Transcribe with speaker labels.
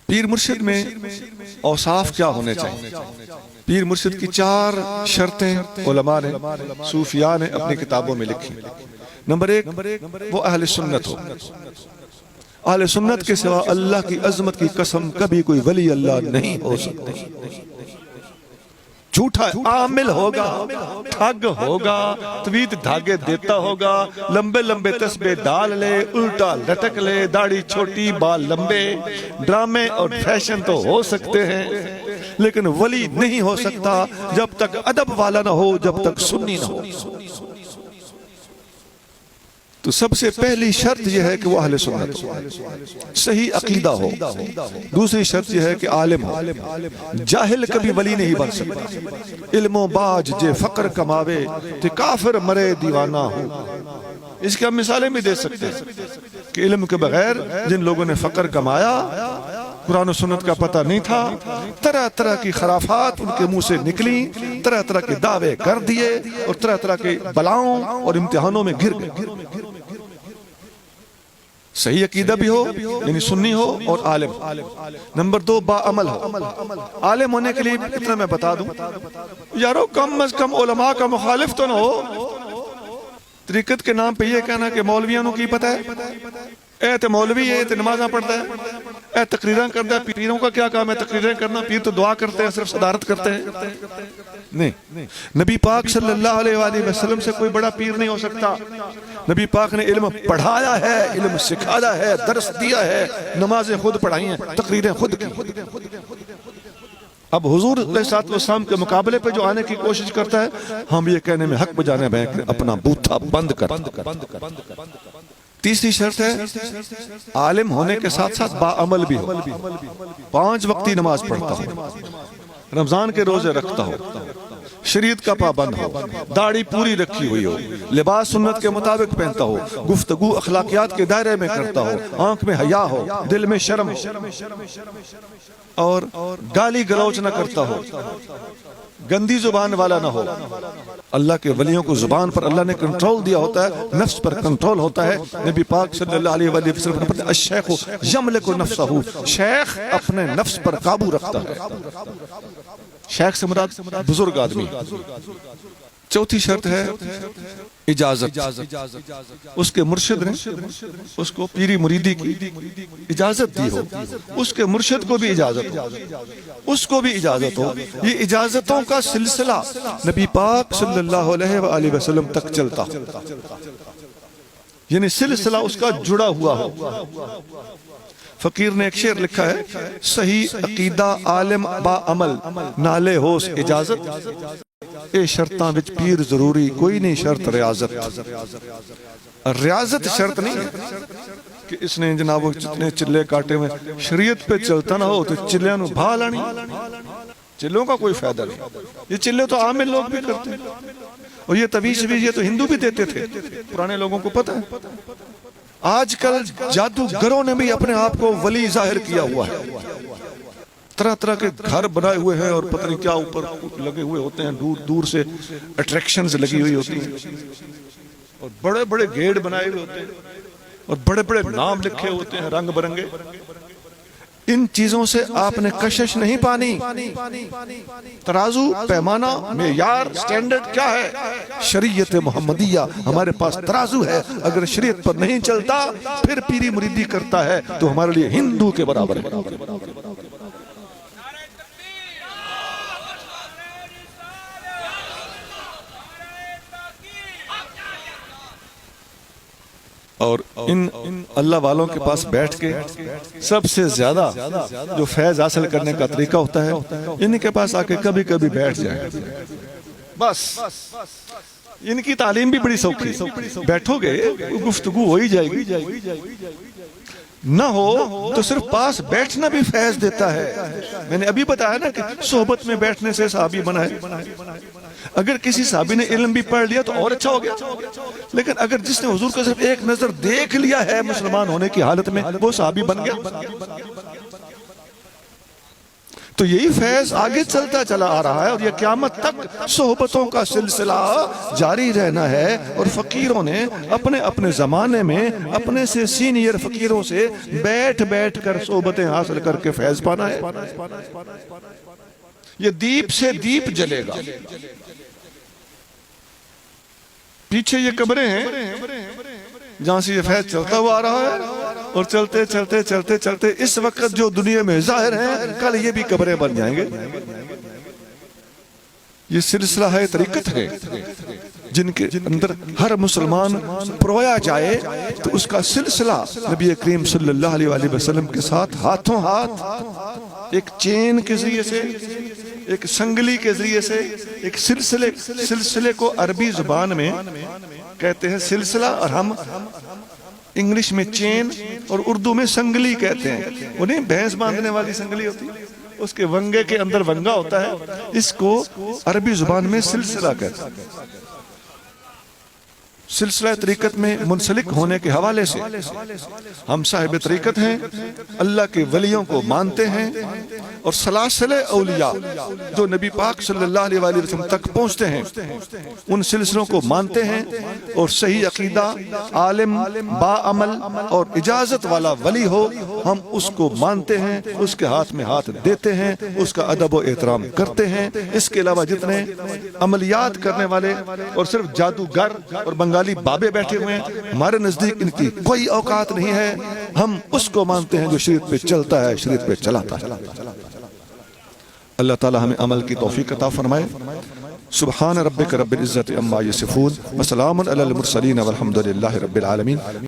Speaker 1: پیر مرشد میں اوصاف کیا ہونے چاہیے؟ پیر مرشد کی 4 شرطیں علماء نے، صوفیاء نے اپنی کتابوں میں لکھی۔ نمبر 1، وہ اہل سنت ہو۔ اہل سنت کے سوا اللہ کی عظمت کی قسم کبھی کوئی ولی اللہ نہیں ہو سکتا۔ جھوٹا عامل ہوگا، ٹھگ ہوگا، طویل دھاگے دیتا ہوگا، لمبے لمبے تسبیح ڈال لے، الٹا لٹک لے، داڑھی چھوٹی بال لمبے، ڈرامے اور فیشن تو ہو سکتے ہیں لیکن ولی نہیں ہو سکتا جب تک ادب والا نہ ہو، جب تک سنی نہ ہو۔ تو سب سے پہلی شرط یہ ہے کہ وہ اہل سنت ہو، صحیح عقیدہ ہو۔ دوسری شرط یہ ہے کہ عالم ہو۔ جاہل کبھی ولی نہیں بن سکتا۔ علم و باج جے فقر کماوے تے کافر مرے دیوانہ ہو۔ اس کی ہم مثالیں بھی دے سکتے ہیں کہ علم کے بغیر جن لوگوں نے فقر کمایا، قرآن و سنت کا پتہ نہیں تھا، طرح طرح کی خرافات ان کے منہ سے نکلی، طرح طرح کے دعوے کر دیے اور طرح طرح کے بلاؤں اور امتحانوں میں گر گئے۔ صحیح عقیدہ بھی ہو، یعنی سنی ہو اور عالم۔ نمبر 2، با عمل ہو۔ عالم ہونے کے لیے اتنا میں بتا دوں، یارو کم از کم علماء کا مخالف تو نہ ہو۔ طریقت کے نام پہ یہ کہنا کہ مولویوں کی پتہ ہے، اے تے مولوی ہے تے نمازاں پڑھتا ہے، اے تقریراں کرتا ہے۔ پیروں کا کیا کام ہے تقریریں کرنا؟ پیر تو دعا کرتے ہیں، صرف صدارت کرتے ہیں۔ نہیں، نبی پاک صلی اللہ علیہ وآلہ وسلم سے کوئی بڑا پیر نہیں ہو سکتا۔ نبی پاک نے علم پڑھایا ہے، علم سکھایا ہے، درس دیا ہے، نمازیں خود پڑھائی ہیں، تقریریں خود کی۔ اب حضور علیہ السلام کے مقابلے پہ جو آنے کی کوشش کرتا ہے، ہم یہ کہنے میں حق بجانے میں اپنا بوتھا بند کر۔ تیسری شرط ہے عالم ہونے کے ساتھ ساتھ با عمل بھی ہو۔ 5 وقتی نماز پڑھتا ہو، رمضان کے روزے رکھتا ہو، شریعت کا پابند ہو، داڑھی پوری رکھی ہوئی ہو، لباس سنت کے مطابق پہنتا ہو، گفتگو اخلاقیات کے دائرے میں کرتا ہو، آنکھ میں حیا ہو، دل میں شرم ہو، اور گالی گلوچ نہ کرتا ہو، گندی زبان والا نہ ہو۔ اللہ کے ولیوں کو زبان پر اللہ نے کنٹرول دیا ہوتا ہے، نفس پر کنٹرول ہوتا ہے۔ نبی پاک صلی اللہ علیہ وآلہ وسلم نے الشیخ یملک نفسہ، شیخ اپنے نفس پر قابو رکھتا ہے۔ شیخ سے مراد بزرگ آدمی۔ چوتھی شرط ہے اجازت۔ اس کے مرشد نے اس کو پیری مریدی کی اجازت دی ہو، اس کے مرشد کو بھی اجازت ہو، اس کو بھی اجازت ہو۔ یہ اجازتوں کا سلسلہ نبی پاک صلی اللہ علیہ وآلہ وسلم تک چلتا، یعنی سلسلہ اس کا جڑا ہوا ہو۔ فقیر نے ایک شعر لکھا ہے، صحیح عقیدہ عالم با عمل نالے ہوس اجازت، اے شرطاں وچ پیر ضروری کوئی نہیں شرط ریاضت۔ ریاضت شرط نہیں ہے کہ اس نے جناب جتنے چلے کاٹے میں شریعت پہ چلتا نہ ہو تو چلیاں نو بھا لانی۔ چلوں کا کوئی فائدہ نہیں، یہ چلے تو عامل لوگ بھی کرتے ہیں، اور یہ طویل بھی یہ تو ہندو بھی دیتے تھے، پرانے لوگوں کو پتہ ہے۔ آج کل جادوگروں نے بھی اپنے آپ کو ولی ظاہر کیا ہوا ہے، طرح طرح کے گھر بنائے ہوئے ہیں اور پتہ نہیں کیا اوپر لگے ہوئے ہوتے ہیں، دور دور سے اٹریکشنز لگی ہوئی ہوتی ہیں، اور بڑے بڑے گیٹ بنائے ہوئے ہوتے ہیں، اور بڑے بڑے نام لکھے ہوتے ہیں رنگ برنگے۔ ان چیزوں سے آپ نے کشش نہیں پانی۔ ترازو، پیمانہ، معیار، سٹینڈرڈ کیا ہے؟ شریعت محمدیہ ہمارے پاس ترازو ہے۔ اگر شریعت پر نہیں چلتا پھر پیری مریدی کرتا ہے تو ہمارے لیے ہندو کے برابر ہے۔ اور ان اللہ والوں کے پاس بیٹھ کے سب سے زیادہ جو فیض حاصل کرنے کا طریقہ ہوتا ہے، ان کے پاس آ کے کبھی کبھی بیٹھ جائیں، بس ان کی تعلیم بھی بڑی سوکھی، بیٹھو گے گفتگو ہو ہی جائے گی، نہ ہو تو صرف پاس بیٹھنا بھی فیض دیتا ہے۔ میں نے ابھی بتایا نا کہ صحبت میں بیٹھنے سے صحابی بنا ہے۔ اگر کسی صحابی نے علم بھی پڑھ لیا تو اور اچھا ہو گیا، لیکن اگر جس نے حضور کو صرف ایک نظر دیکھ لیا ہے مسلمان ہونے کی حالت میں، وہ صحابی بن گیا۔ تو یہی فیض آگے چلتا چلا آ رہا ہے اور یہ قیامت تک صحبتوں کا سلسلہ جاری رہنا ہے. اور فقیروں نے اپنے اپنے زمانے میں اپنے سے سینئر فقیروں سے بیٹھ بیٹھ کر صحبتیں حاصل کر کے فیض پانا ہے. یہ دیپ سے دیپ جلے گا. پیچھے یہ قبریں ہیں جہاں سے یہ فیض چلتا ہوا آ رہا ہے اور چلتے چلتے چلتے چلتے اس وقت جو دنیا میں ظاہر ہیں کل یہ بھی قبریں بن جائیں گے. یہ سلسلہ ہے طریقت ہے جن کے اندر ہر مسلمان پرویا جائے تو اس کا سلسلہ نبی کریم صلی اللہ علیہ وآلہ وسلم کے ساتھ ہاتھوں ہاتھ ایک چین کے ذریعے سے ایک سنگلی کے ذریعے سے ایک سلسلے کو عربی زبان میں کہتے ہیں سلسلہ اور ہم انگلش میں چین اور اردو میں سنگلی کہتے ہیں. انہیں بھینس باندھنے والی سنگلی ہوتی ہے اس کے ونگے کے اندر ونگا ہوتا ہے اس کو عربی زبان میں سلسلہ کہتے ہیں. سلسلہ طریقت میں منسلک ہونے کے حوالے سے ہم صاحب طریقت ہیں اللہ کے ولیوں کو مانتے ہیں اور سلاسل اولیاء جو نبی پاک صلی اللہ علیہ وآلہ وسلم تک پہنچتے ہیں ان سلسلوں کو مانتے ہیں اور صحیح عقیدہ عالم با عمل اور اجازت والا ولی ہو ہم اس کو مانتے ہیں اس کے ہاتھ میں ہاتھ دیتے ہیں اس کا ادب و احترام کرتے ہیں. اس کے علاوہ جتنے عملیات کرنے والے اور صرف جادوگر اور بنگالی بابے بیٹھے ہوئے ہیں ہمارے نزدیک ان کی کوئی اوقات نہیں ہے. ہم اس کو مانتے ہیں جو شریعت پہ چلتا ہے شریعت پہ چلاتا ہے. اللہ تعالی ہمیں عمل کی توفیق عطا فرمائے. سبحان ربک رب العزت عما یصفون وسلام علی المرسلین والحمد للہ رب العالمین.